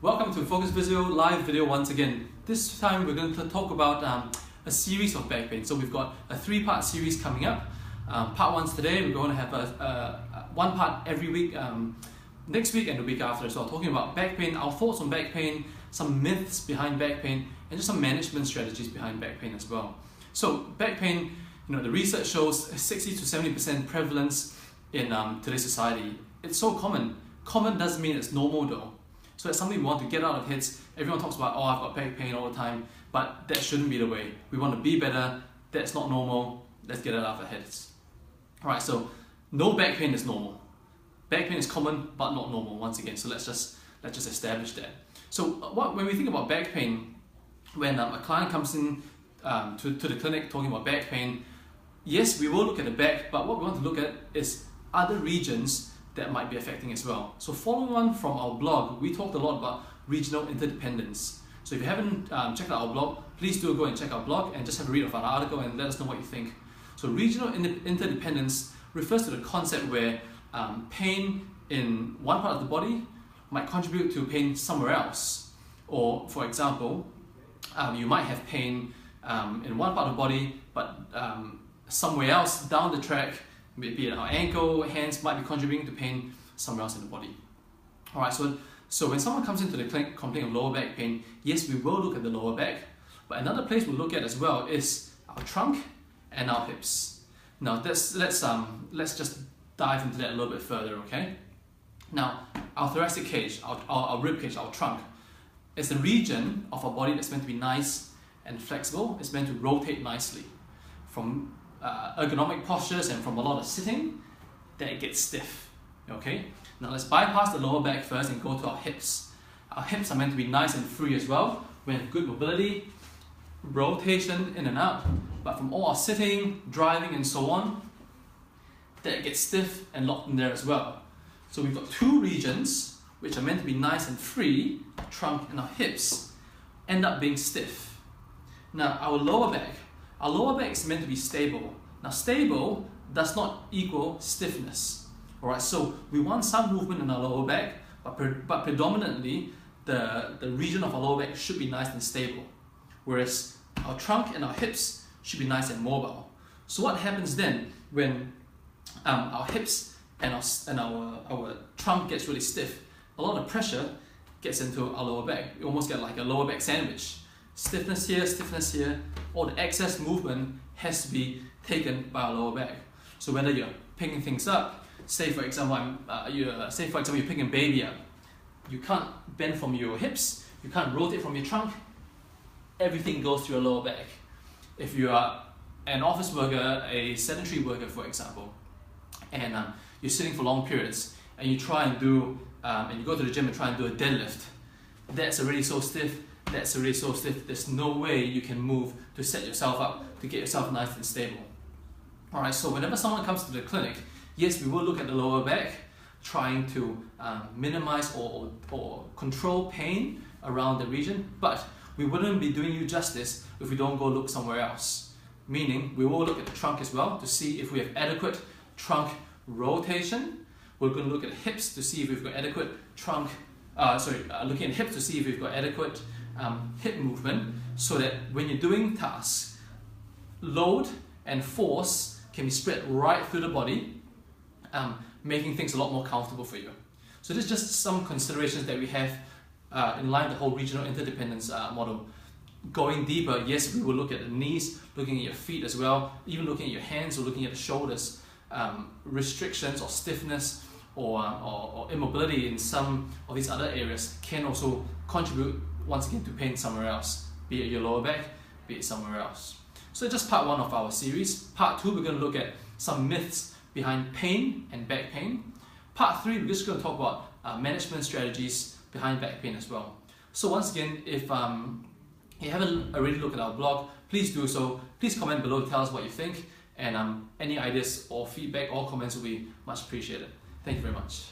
Welcome to Focus Physio live video once again. This time we're going to talk about a series of back pain. So we've got a 3-part series coming up. Part 1's today. We're going to have one part every week, next week and the week after. So talking about back pain, our thoughts on back pain, some myths behind back pain, and just some management strategies behind back pain as well. So back pain, the research shows 60 to 70% prevalence in today's society. It's so common. Common doesn't mean it's normal though. So that's something we want to get out of heads. Everyone talks about, oh, I've got back pain all the time, but that shouldn't be the way. We want to be better. That's not normal. Let's get it out of our heads. All right, so no back pain is normal. Back pain is common, but not normal once again. So let's just establish that. So when we think about back pain, when a client comes in to the clinic talking about back pain, yes, we will look at the back, but what we want to look at is other regions that might be affecting as well. So following on from our blog, we talked a lot about regional interdependence. So if you haven't checked out our blog, please do go and check our blog and just have a read of our article and let us know what you think. So regional interdependence refers to the concept where pain in one part of the body might contribute to pain somewhere else. Or for example, you might have pain in one part of the body, but somewhere else down the track, maybe our ankle, hands might be contributing to pain somewhere else in the body. Alright, so when someone comes into the clinic complaining of lower back pain, yes, we will look at the lower back, but another place we'll look at as well is our trunk and our hips. Now let's just dive into that a little bit further, okay? Now, our thoracic cage, our rib cage, our trunk, is the region of our body that's meant to be nice and flexible. It's meant to rotate nicely. From ergonomic postures and from a lot of sitting, that it gets stiff, okay? Now let's bypass the lower back first and go to our hips. Our hips are meant to be nice and free as well. We have good mobility, rotation in and out, but from all our sitting, driving and so on, that it gets stiff and locked in there as well. So we've got two regions which are meant to be nice and free, our trunk and our hips, end up being stiff. Now our lower back is meant to be stable. Now stable does not equal stiffness. Alright, so we want some movement in our lower back, but predominantly the region of our lower back should be nice and stable. Whereas our trunk and our hips should be nice and mobile. So what happens then when our hips and our trunk gets really stiff? A lot of pressure gets into our lower back. You almost get like a lower back sandwich. Stiffness here, all the excess movement has to be taken by our lower back. So whether you're picking things up, say for example you're picking a baby up, you can't bend from your hips, you can't rotate from your trunk, everything goes to your lower back. If you are an office worker, a sedentary worker for example, and you're sitting for long periods, and you try and do, and you go to the gym and try and do a deadlift, that's already so stiff, there's no way you can move to set yourself up, to get yourself nice and stable. Alright, so whenever someone comes to the clinic, yes, we will look at the lower back, trying to minimize or control pain around the region, but we wouldn't be doing you justice if we don't go look somewhere else. Meaning, we will look at the trunk as well to see if we have adequate trunk rotation. We're going to look at hips to see if we've got adequate trunk, looking at hips to see if we've got adequate hip movement, so that when you're doing tasks, load and force can be spread right through the body, making things a lot more comfortable for you. So this is just some considerations that we have in line with the whole regional interdependence model. Going deeper, yes, we will look at the knees, looking at your feet as well, even looking at your hands or looking at the shoulders. Restrictions or stiffness or immobility in some of these other areas can also contribute once again to pain somewhere else, be it your lower back, be it somewhere else. So just part 1 of our series. Part 2, we're going to look at some myths behind pain and back pain. Part 3, we're just going to talk about management strategies behind back pain as well. So once again, if you haven't already looked at our blog, please do so. Please comment below to tell us what you think, and any ideas or feedback or comments will be much appreciated. Thank you very much.